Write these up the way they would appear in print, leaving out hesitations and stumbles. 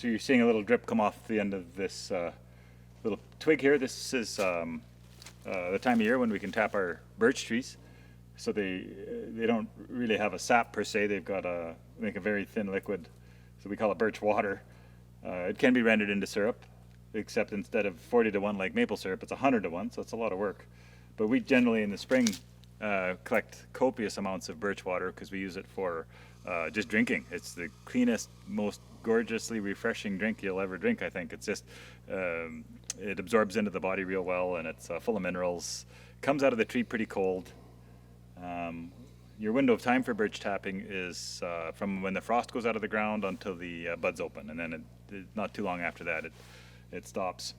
So you're seeing a little drip come off the end of this little twig here. This is the time of year when we can tap our birch trees. So they don't really have a sap per se. They've got make a very thin liquid, so we call it birch water. It can be rendered into syrup, except instead of 40 to 1 like maple syrup, it's 100 to 1, so it's a lot of work. But we generally in the spring collect copious amounts of birch water because we use it for just drinking. It's the cleanest, most gorgeously refreshing drink you'll ever drink, I think. It's just, it absorbs into the body real well, and it's full of minerals. Comes out of the tree pretty cold. Your window of time for birch tapping is from when the frost goes out of the ground until the buds open, and then not too long after that it stops.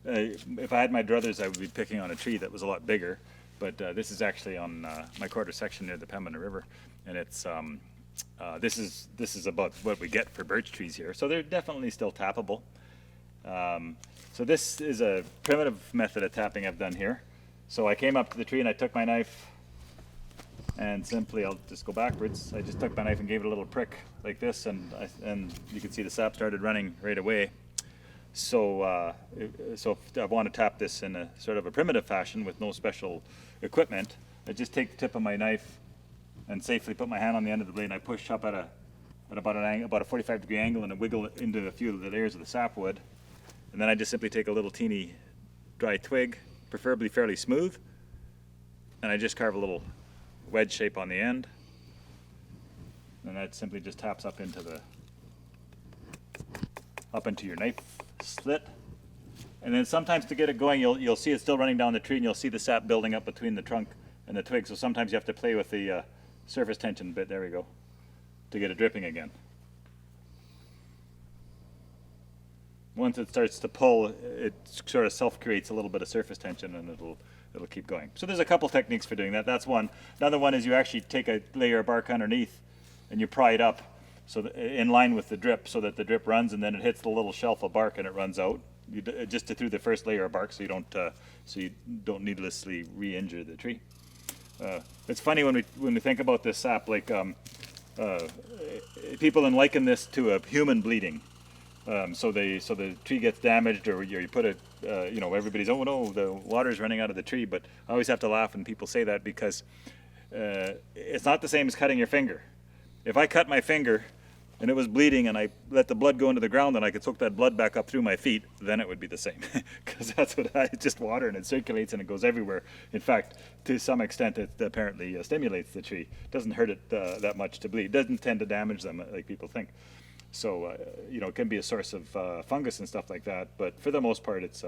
If I had my druthers, I would be picking on a tree that was a lot bigger, but this is actually on my quarter section near the Pembina River, and it's this is about what we get for birch trees here, so they're definitely still tappable. So this is a primitive method of tapping I've done here. So I came up to the tree and I took my knife and simply, I'll just go backwards, I just took my knife and gave it a little prick like this, and you can see the sap started running right away. So so if I want to tap this in a sort of a primitive fashion with no special equipment, I just take the tip of my knife and safely put my hand on the end of the blade, and I push up at about a 45-degree angle, and I wiggle it into a few of the layers of the sapwood. And then I just simply take a little teeny dry twig, preferably fairly smooth, and I just carve a little wedge shape on the end, and that simply just taps up into your knife slit. And then sometimes to get it going, you'll see it still running down the tree, and you'll see the sap building up between the trunk and the twig. So sometimes you have to play with the surface tension bit, there we go, to get it dripping again. Once it starts to pull, it sort of self-creates a little bit of surface tension, and it'll keep going. So there's a couple techniques for doing that. That's one. Another one is you actually take a layer of bark underneath and you pry it up so that, in line with the drip, so that the drip runs, and then it hits the little shelf of bark and it runs out. Just through the first layer of bark, so you don't needlessly re-injure the tree. It's funny when we think about this sap, like people liken this to a human bleeding. So the tree gets damaged, or you put it, everybody's, oh no, the water's running out of the tree. But I always have to laugh when people say that, because it's not the same as cutting your finger. If I cut my finger and it was bleeding and I let the blood go into the ground and I could soak that blood back up through my feet, then it would be the same. Because that's what it's just water, and it circulates and it goes everywhere. In fact, to some extent, it apparently stimulates the tree. It doesn't hurt it that much to bleed. It doesn't tend to damage them like people think. So, it can be a source of fungus and stuff like that, but for the most part, it's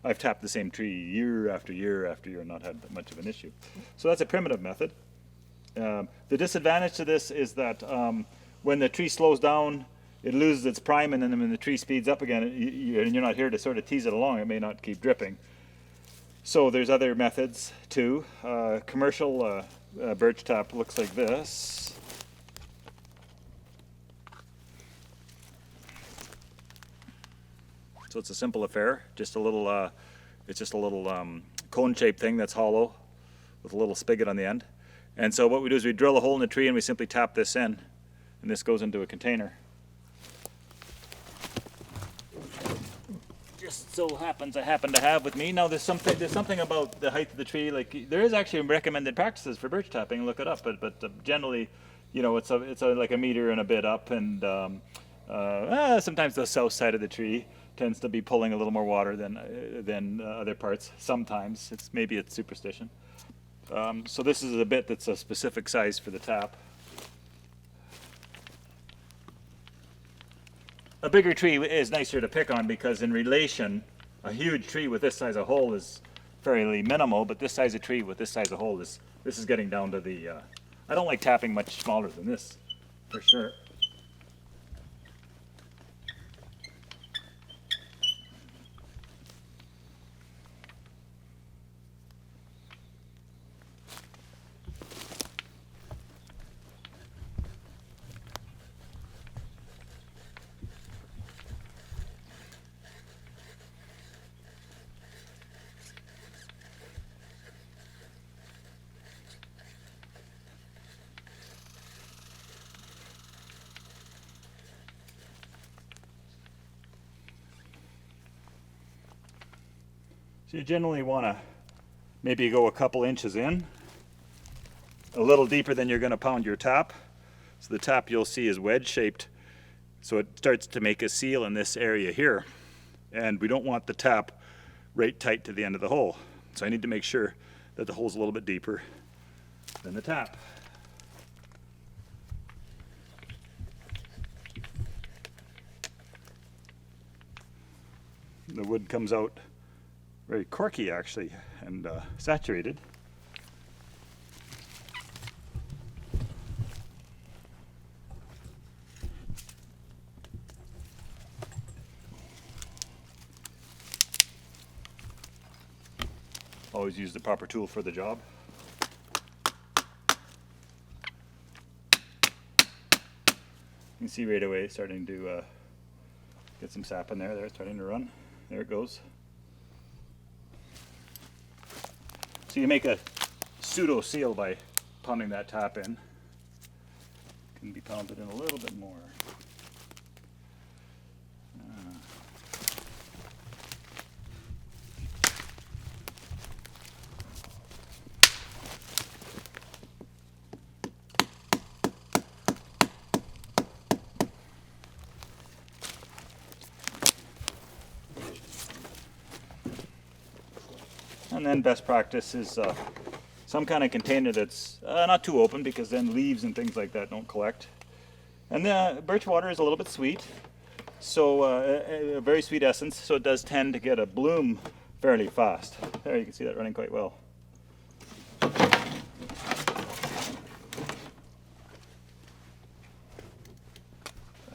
I've tapped the same tree year after year after year and not had much of an issue. So that's a primitive method. The disadvantage to this is that when the tree slows down, it loses its prime, and then when the tree speeds up again, and you're not here to sort of tease it along, it may not keep dripping. So there's other methods too. Commercial birch tap looks like this. So it's a simple affair, just a little, it's just a little cone-shaped thing that's hollow with a little spigot on the end. And so what we do is we drill a hole in the tree and we simply tap this in, and this goes into a container. Just so happens I happen to have with me. Now there's something about the height of the tree, like there is actually recommended practices for birch tapping, look it up, but generally, it's like a meter and a bit up, and sometimes the south side of the tree tends to be pulling a little more water than other parts. Sometimes maybe it's superstition. So this is a bit that's a specific size for the tap. A bigger tree is nicer to pick on because in relation, a huge tree with this size of hole is fairly minimal, but this size of tree with this size of hole this is getting down to the, I don't like tapping much smaller than this, for sure. So you generally want to maybe go a couple inches in, a little deeper than you're going to pound your tap. So the tap you'll see is wedge shaped, so it starts to make a seal in this area here. And we don't want the tap right tight to the end of the hole. So I need to make sure that the hole's a little bit deeper than the tap. The wood comes out very corky actually, and saturated. Always use the proper tool for the job. You can see right away starting to get some sap in there. There, it's starting to run. There it goes. So you make a pseudo seal by pounding that tap in. Can be pounded in a little bit more. And then best practice is some kind of container that's not too open, because then leaves and things like that don't collect. And the birch water is a little bit sweet, so a very sweet essence, so it does tend to get a bloom fairly fast. There, you can see that running quite well. I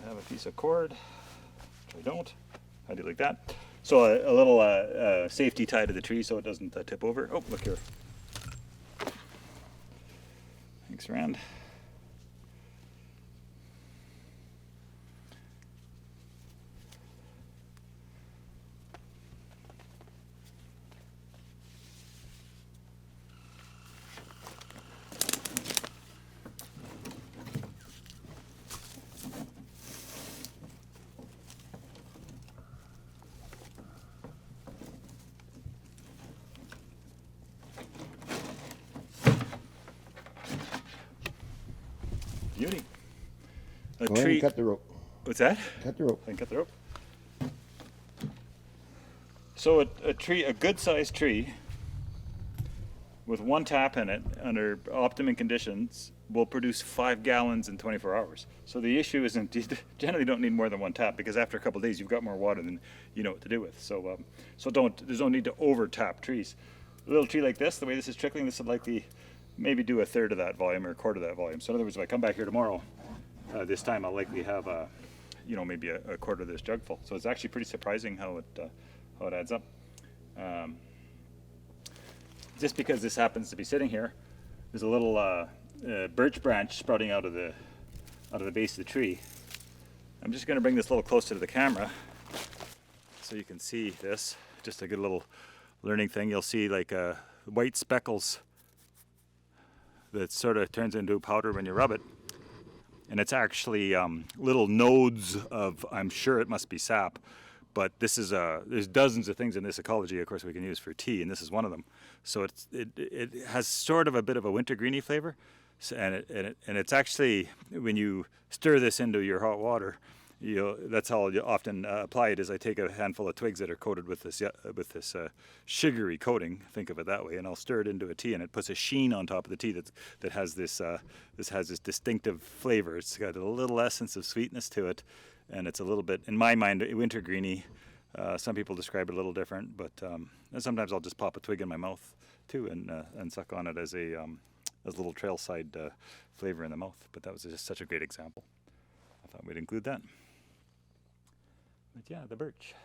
have a piece of cord, which I don't. I do like that. So a little safety tie to the tree so it doesn't tip over. Oh, look here. Thanks, Rand. Beauty. A Go ahead tree. and cut the rope. What's that? Cut the rope. And cut the rope. So a tree, a good-sized tree with one tap in it under optimum conditions will produce 5 gallons in 24 hours. So the issue isn't, you generally don't need more than one tap, because after a couple of days you've got more water than you know what to do with. So there's no need to over tap trees. A little tree like this, the way this is trickling, this would likely maybe do a third of that volume or a quarter of that volume. So in other words, if I come back here tomorrow, this time I'll likely have maybe a quarter of this jug full. So it's actually pretty surprising how it adds up. Just because this happens to be sitting here, there's a little birch branch sprouting out of the base of the tree. I'm just going to bring this a little closer to the camera so you can see this. Just a good little learning thing. You'll see like white speckles that sort of turns into powder when you rub it. And it's actually little nodes of, I'm sure it must be sap, but this is there's dozens of things in this ecology, of course, we can use for tea, and this is one of them. So it has sort of a bit of a wintergreeny flavor, and it's actually, when you stir this into your hot water, that's how you often apply it. Is I take a handful of twigs that are coated with this sugary coating, think of it that way, and I'll stir it into a tea, and it puts a sheen on top of the tea that has this distinctive flavor. It's got a little essence of sweetness to it, and it's a little bit, in my mind, wintergreeny. Some people describe it a little different, but sometimes I'll just pop a twig in my mouth too and suck on it as a little trailside flavor in the mouth. But that was just such a great example. I thought we'd include that. But yeah, the birch.